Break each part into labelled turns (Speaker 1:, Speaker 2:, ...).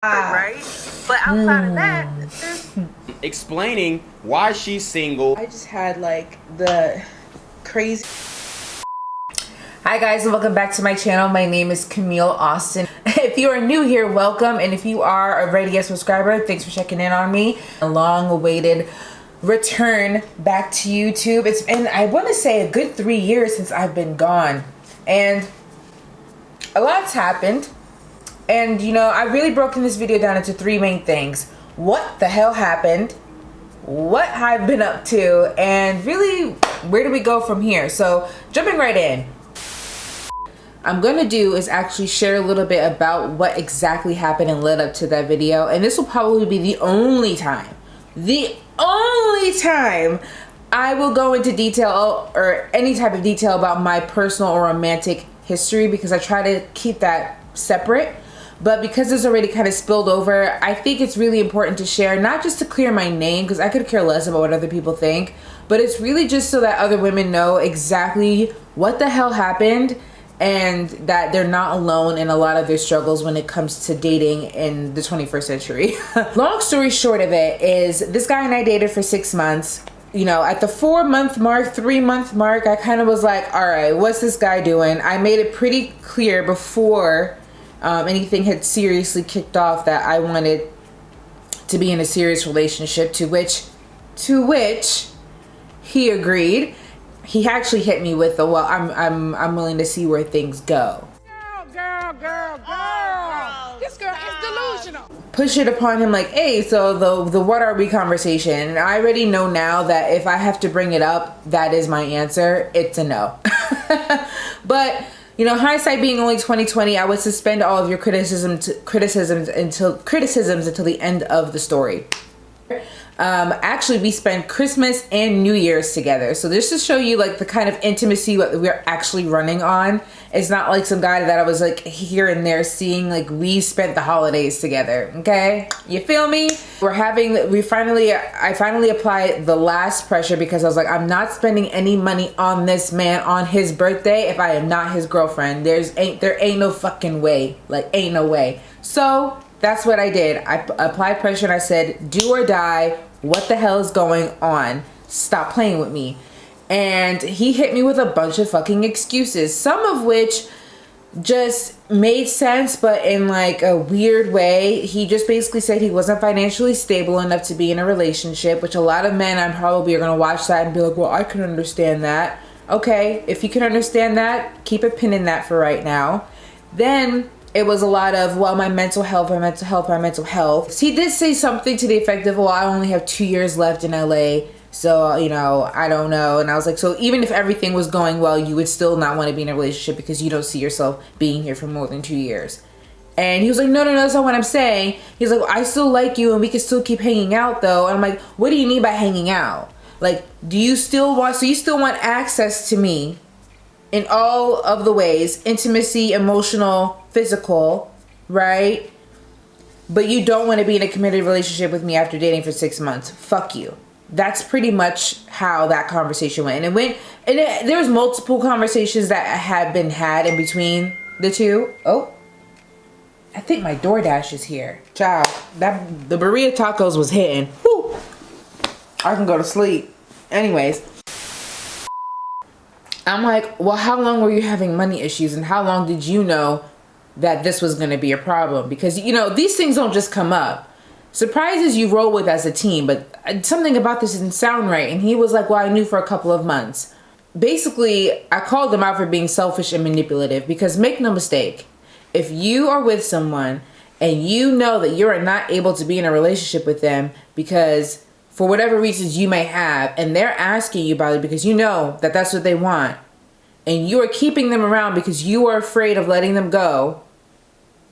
Speaker 1: right? But outside of that, there's
Speaker 2: explaining why she's single.
Speaker 1: I just had like the crazy.
Speaker 3: Hi guys, and welcome back to my channel. My name is Camille Austin. If you are new here, welcome, and if you are already a subscriber, thanks for checking in on me. A long-awaited return back to YouTube. It's been, I want to say, a good 3 years since I've been gone, and a lot's happened. And you know, I've really broken this video down into three main things: what the hell happened, what I've been up to, and really where do we go from here. So jumping right in, I'm gonna do is actually share a little bit about what exactly happened and led up to that video. And this will probably be the only time I will go into detail or any type of detail about my personal or romantic history, because I try to keep that separate. But because it's already kind of spilled over, I think it's really important to share, not just to clear my name, because I could care less about what other people think, but it's really just so that other women know exactly what the hell happened, and that they're not alone in a lot of their struggles when it comes to dating in the 21st century. Long story short of it is, this guy and I dated for 6 months. You know, at the 4-month mark, 3-month mark, I kind of was like, all right, what's this guy doing? I made it pretty clear before anything had seriously kicked off that I wanted to be in a serious relationship, to which he agreed. He actually hit me with the, well, I'm willing to see where things go.
Speaker 4: Girl. This girl is delusional.
Speaker 3: Push it upon him like, hey, so the what are we conversation. And I already know now that if I have to bring it up, that is my answer. It's a no. But you know, hindsight being only 2020, I would suspend all of your criticisms until the end of the story. Actually, we spent Christmas and New Year's together. So just to show you like the kind of intimacy what we're actually running on. It's not like some guy that I was like here and there seeing. Like, we spent the holidays together. Okay, you feel me? I finally applied the last pressure, because I was like, I'm not spending any money on this man on his birthday if I am not his girlfriend. There ain't no fucking way. Like, ain't no way. So that's what I did. I applied pressure and I said, do or die. What the hell is going on? Stop playing with me. And he hit me with a bunch of fucking excuses, some of which just made sense, but in like a weird way. He just basically said he wasn't financially stable enough to be in a relationship, which a lot of men I'm probably are going to watch that and be like, well, I can understand that. Okay, if you can understand that, keep a pin in that for right now. Then it was a lot of, well, my mental health. He did say something to the effect of, well, I only have 2 years left in LA, so, you know, I don't know. And I was like, so even if everything was going well, you would still not want to be in a relationship because you don't see yourself being here for more than 2 years. And he was like, no, that's not what I'm saying. He's like, well, I still like you and we can still keep hanging out though. And I'm like, what do you mean by hanging out? Like, so you still want access to me in all of the ways, intimacy, emotional, physical, right? But you don't want to be in a committed relationship with me after dating for 6 months. Fuck you. That's pretty much how that conversation went. There was multiple conversations that had been had in between the two. Oh, I think my DoorDash is here. Child, the burrito tacos was hitting. Whew. I can go to sleep. Anyways, I'm like, well, how long were you having money issues, and how long did you know that this was going to be a problem? Because, you know, these things don't just come up. Surprises you roll with as a team, but something about this didn't sound right. And he was like, well, I knew for a couple of months. Basically, I called him out for being selfish and manipulative, because make no mistake, if you are with someone and you know that you are not able to be in a relationship with them because for whatever reasons you may have, and they're asking you about it because you know that that's what they want, and you are keeping them around because you are afraid of letting them go,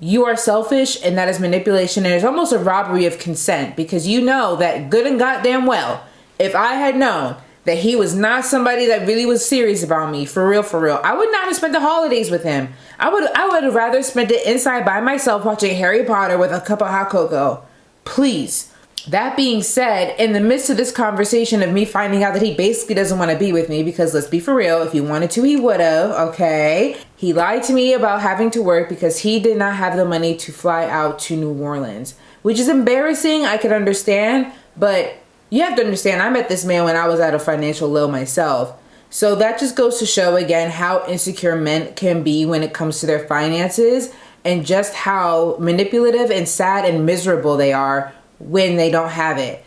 Speaker 3: you are selfish, and that is manipulation, and it's almost a robbery of consent, because you know that good and goddamn well, if I had known that he was not somebody that really was serious about me, for real, I would not have spent the holidays with him. I would have rather spent it inside by myself watching Harry Potter with a cup of hot cocoa. Please. That being said, in the midst of this conversation of me finding out that he basically doesn't want to be with me, because let's be for real, if he wanted to, he would have, okay? He lied to me about having to work because he did not have the money to fly out to New Orleans, which is embarrassing. I could understand, but you have to understand, I met this man when I was at a financial low myself. So that just goes to show again how insecure men can be when it comes to their finances, and just how manipulative and sad and miserable they are when they don't have it.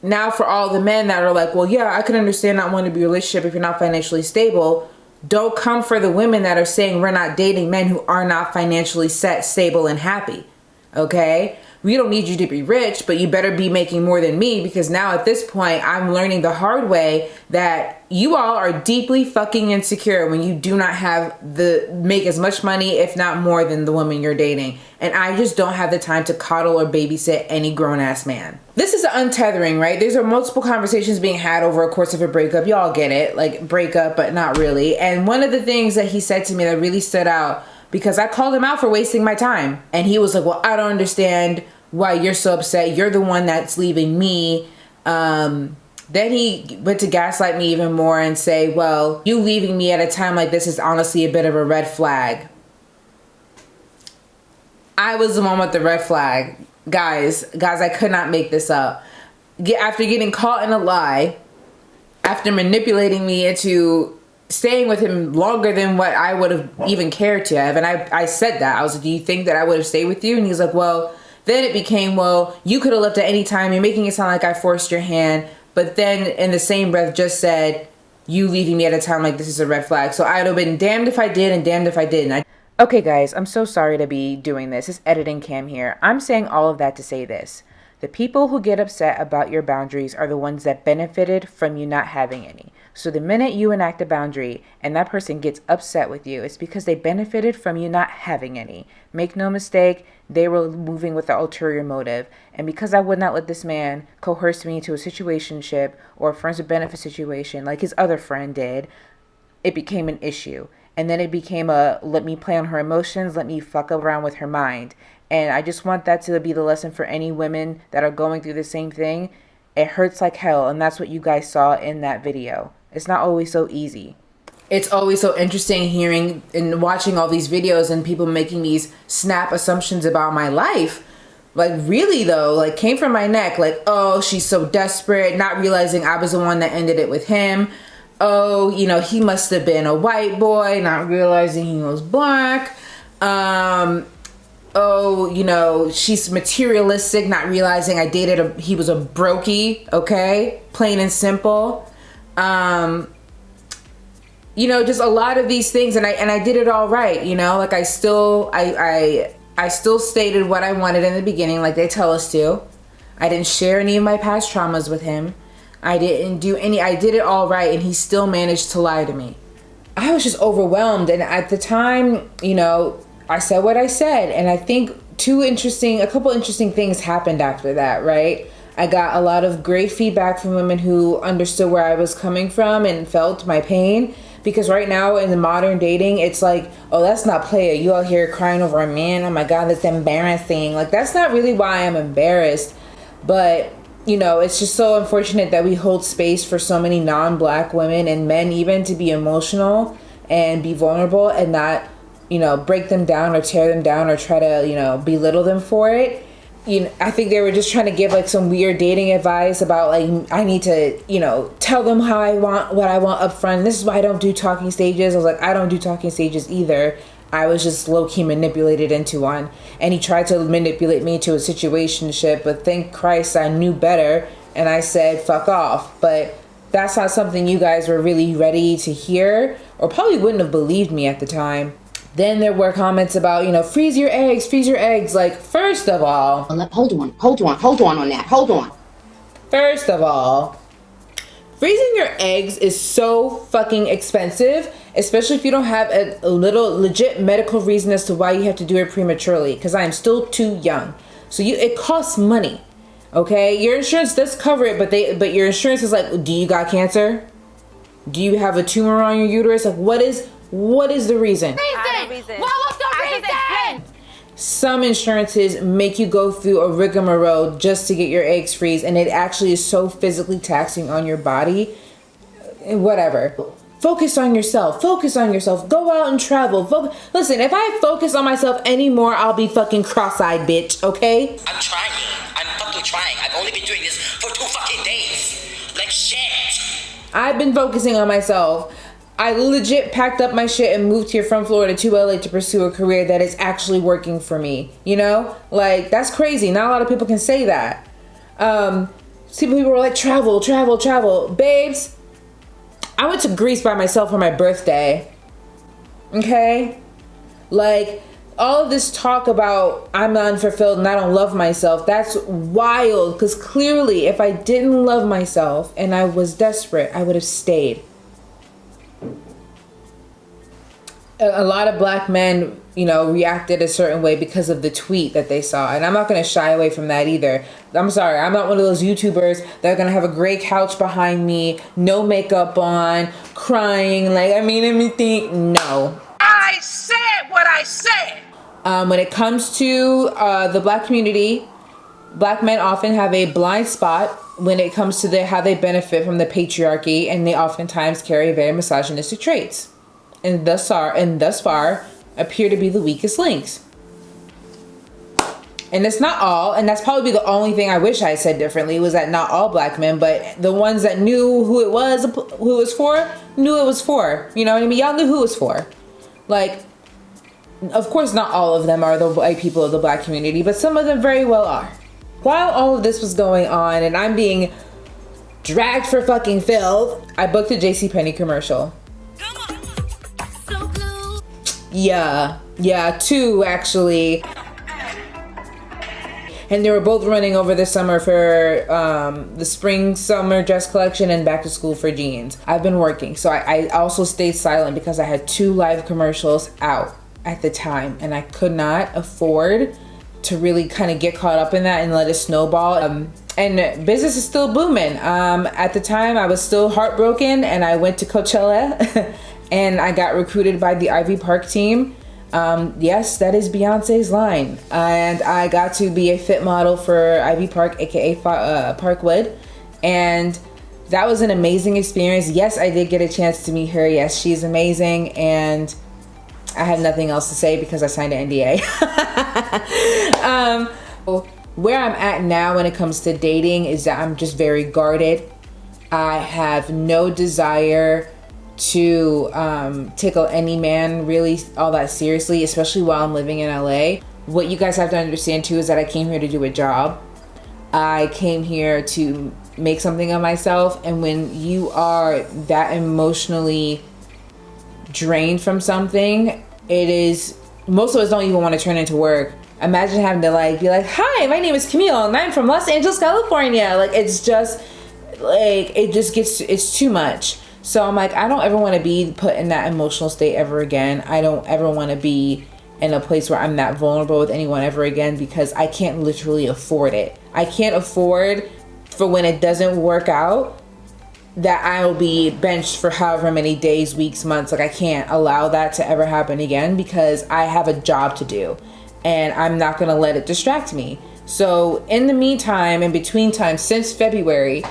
Speaker 3: Now, for all the men that are like, well, yeah, I can understand not wanting to be in a relationship if you're not financially stable, don't come for the women that are saying we're not dating men who are not financially set, stable, and happy. Okay? We don't need you to be rich, but you better be making more than me, because now at this point, I'm learning the hard way that you all are deeply fucking insecure when you do not make as much money, if not more, than the woman you're dating. And I just don't have the time to coddle or babysit any grown-ass man. This is untethering, right? There's multiple conversations being had over a course of a breakup. Y'all get it, like breakup, but not really. And one of the things that he said to me that really stood out, because I called him out for wasting my time. And he was like, well, I don't understand why you're so upset. You're the one that's leaving me. Then he went to gaslight me even more and say, well, you leaving me at a time like this is honestly a bit of a red flag. I was the one with the red flag. Guys, I could not make this up. After getting caught in a lie, after manipulating me into staying with him longer than what I would have even cared to have. And I said that. I was like, do you think that I would have stayed with you? And he's like, well, then it became, well, you could have left at any time. You're making it sound like I forced your hand. But then in the same breath just said, you leaving me at a time like this is a red flag. So I'd have been damned if I did and damned if I didn't. Okay, guys, I'm so sorry to be doing this. It's editing Cam here. I'm saying all of that to say this. The people who get upset about your boundaries are the ones that benefited from you not having any. So the minute you enact a boundary and that person gets upset with you, it's because they benefited from you not having any. Make no mistake, they were moving with an ulterior motive. And because I would not let this man coerce me into a situationship or a friends with benefit situation like his other friend did, it became an issue. And then it became a let me play on her emotions, let me fuck around with her mind. And I just want that to be the lesson for any women that are going through the same thing. It hurts like hell, and that's what you guys saw in that video. It's not always so easy. It's always so interesting hearing and watching all these videos and people making these snap assumptions about my life. Like, really though, like came from my neck. Like, oh, she's so desperate, not realizing I was the one that ended it with him. Oh, you know, he must have been a white boy, not realizing he was black. Oh, you know, she's materialistic, not realizing I dated he was a brokey, okay? Plain and simple. You know, just a lot of these things, and I did it all right, you know? Like I still stated what I wanted in the beginning, like they tell us to. I didn't share any of my past traumas with him. I did it all right, and he still managed to lie to me. I was just overwhelmed, and at the time, you know, I said what I said, and I think a couple interesting things happened after that, right? I got a lot of great feedback from women who understood where I was coming from and felt my pain, because right now in the modern dating, it's like, oh, that's not playa. You out here crying over a man. Oh my God, that's embarrassing. Like, that's not really why I'm embarrassed, but you know, it's just so unfortunate that we hold space for so many non-black women and men even to be emotional and be vulnerable and not, you know, break them down or tear them down or try to, you know, belittle them for it. You know, I think they were just trying to give like some weird dating advice about like, I need to, you know, tell them what I want up front. And this is why I don't do talking stages. I was like, I don't do talking stages either. I was just low-key manipulated into one. And he tried to manipulate me to a situationship, but thank Christ I knew better and I said, fuck off. But that's not something you guys were really ready to hear, or probably wouldn't have believed me at the time. Then there were comments about, you know, freeze your eggs. Like, first of all...
Speaker 5: Hold on that. Hold on.
Speaker 3: First of all, freezing your eggs is so fucking expensive, especially if you don't have a little legit medical reason as to why you have to do it prematurely, because I am still too young. So it costs money, okay? Your insurance does cover it, but your insurance is like, do you got cancer? Do you have a tumor on your uterus? Like, what is the reason?
Speaker 4: What was the reason?
Speaker 3: Some insurances make you go through a rigmarole just to get your eggs freeze, and it actually is so physically taxing on your body. Whatever. Focus on yourself. Focus on yourself. Go out and travel. Listen, if I focus on myself anymore, I'll be fucking cross-eyed, bitch, okay?
Speaker 6: I'm trying. I'm fucking trying. I've only been doing this for 2 fucking days. Like shit.
Speaker 3: I've been focusing on myself. I legit packed up my shit and moved here from Florida to LA to pursue a career that is actually working for me. You know? Like, that's crazy. Not a lot of people can say that. People were like, travel, travel, travel. Babes, I went to Greece by myself for my birthday. Okay? Like, all of this talk about I'm not unfulfilled and I don't love myself, that's wild. Because clearly, if I didn't love myself and I was desperate, I would have stayed. A lot of black men, reacted a certain way because of the tweet that they saw. And I'm not going to shy away from that either. I'm sorry. I'm not one of those YouTubers that are going to have a gray couch behind me, no makeup on, crying. Like, everything. No.
Speaker 4: I said what I said.
Speaker 3: When it comes to the black community, black men often have a blind spot when it comes to how they benefit from the patriarchy. And they oftentimes carry very misogynistic traits. And thus far appear to be the weakest links. And it's not all, and that's probably the only thing I wish I said differently, was that not all black men, but the ones that knew who it was for, knew it was for. You know what I mean? Y'all knew who it was for. Like, of course not all of them are the white people of the black community, but some of them very well are. While all of this was going on and I'm being dragged for fucking filth, I booked a JCPenney commercial. Yeah, 2 actually. And they were both running over the summer for the spring summer dress collection and back to school for jeans. I've been working, so I also stayed silent because I had 2 live commercials out at the time, and I could not afford to really kind of get caught up in that and let it snowball. And business is still booming. At the time, I was still heartbroken, and I went to Coachella. And I got recruited by the Ivy Park team. Yes, that is Beyonce's line. And I got to be a fit model for Ivy Park, aka Parkwood. And that was an amazing experience. Yes, I did get a chance to meet her. Yes, she's amazing. And I have nothing else to say because I signed an NDA. Where I'm at now when it comes to dating is that I'm just very guarded. I have no desire to tickle any man really all that seriously, especially while I'm living in LA. What you guys have to understand too is that I came here to do a job. I came here to make something of myself, and when you are that emotionally drained from something, it is, most of us don't even want to turn into work. Imagine having to be like, hi, my name is Camille and I'm from Los Angeles, California. Like, it's just like, it's too much. So I'm like, I don't ever want to be put in that emotional state ever again. I don't ever want to be in a place where I'm that vulnerable with anyone ever again, because I can't literally afford it. I can't afford for when it doesn't work out that I'll be benched for however many days, weeks, months. Like, I can't allow that to ever happen again because I have a job to do and I'm not going to let it distract me. So in the meantime, in between time, since February,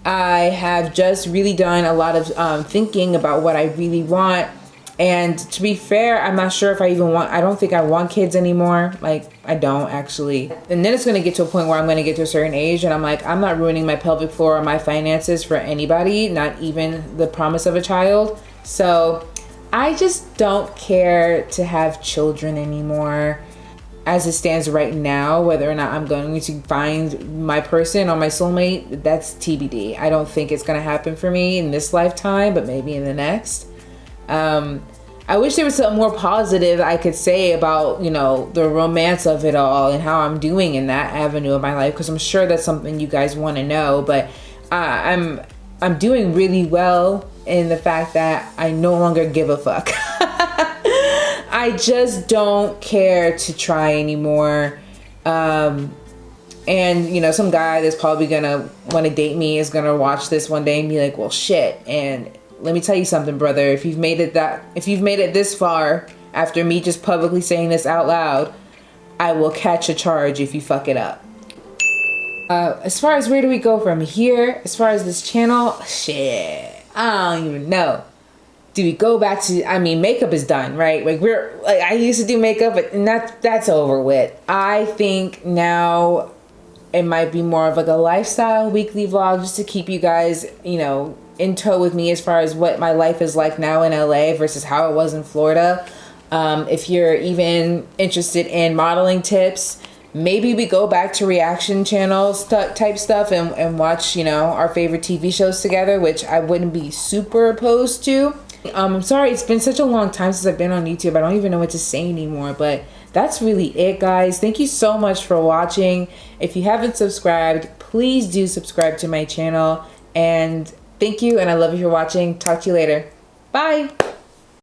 Speaker 3: I have just really done a lot of thinking about what I really want. And to be fair, I'm not sure if I don't think I want kids anymore. Like, I don't actually. And then it's going to get to a point where I'm going to get to a certain age and I'm like, I'm not ruining my pelvic floor or my finances for anybody, not even the promise of a child. So I just don't care to have children anymore. As it stands right now, whether or not I'm going to find my person or my soulmate, that's TBD. I don't think it's going to happen for me in this lifetime, but maybe in the next. I wish there was something more positive I could say about, the romance of it all and how I'm doing in that avenue of my life, because I'm sure that's something you guys want to know. But I'm doing really well in the fact that I no longer give a fuck. I just don't care to try anymore. And, some guy that's probably gonna want to date me is gonna watch this one day and be like, well, shit. And let me tell you something, brother. If you've made it this far after me just publicly saying this out loud, I will catch a charge if you fuck it up. As far as where do we go from here, as far as this channel, shit, I don't even know. Do we go back to, I mean, makeup is done, right? Like I used to do makeup, but that's over with. I think now it might be more of like a lifestyle weekly vlog just to keep you guys, you know, in tow with me as far as what my life is like now in LA versus how it was in Florida. If you're even interested in modeling tips, maybe we go back to reaction channels type stuff and watch, you know, our favorite TV shows together, which I wouldn't be super opposed to. I'm sorry, it's been such a long time since I've been on YouTube. I don't even know what to say anymore, but that's really it, guys. Thank you so much for watching. If you haven't subscribed, please do subscribe to my channel. And thank you, and I love you for watching. Talk to you later. Bye.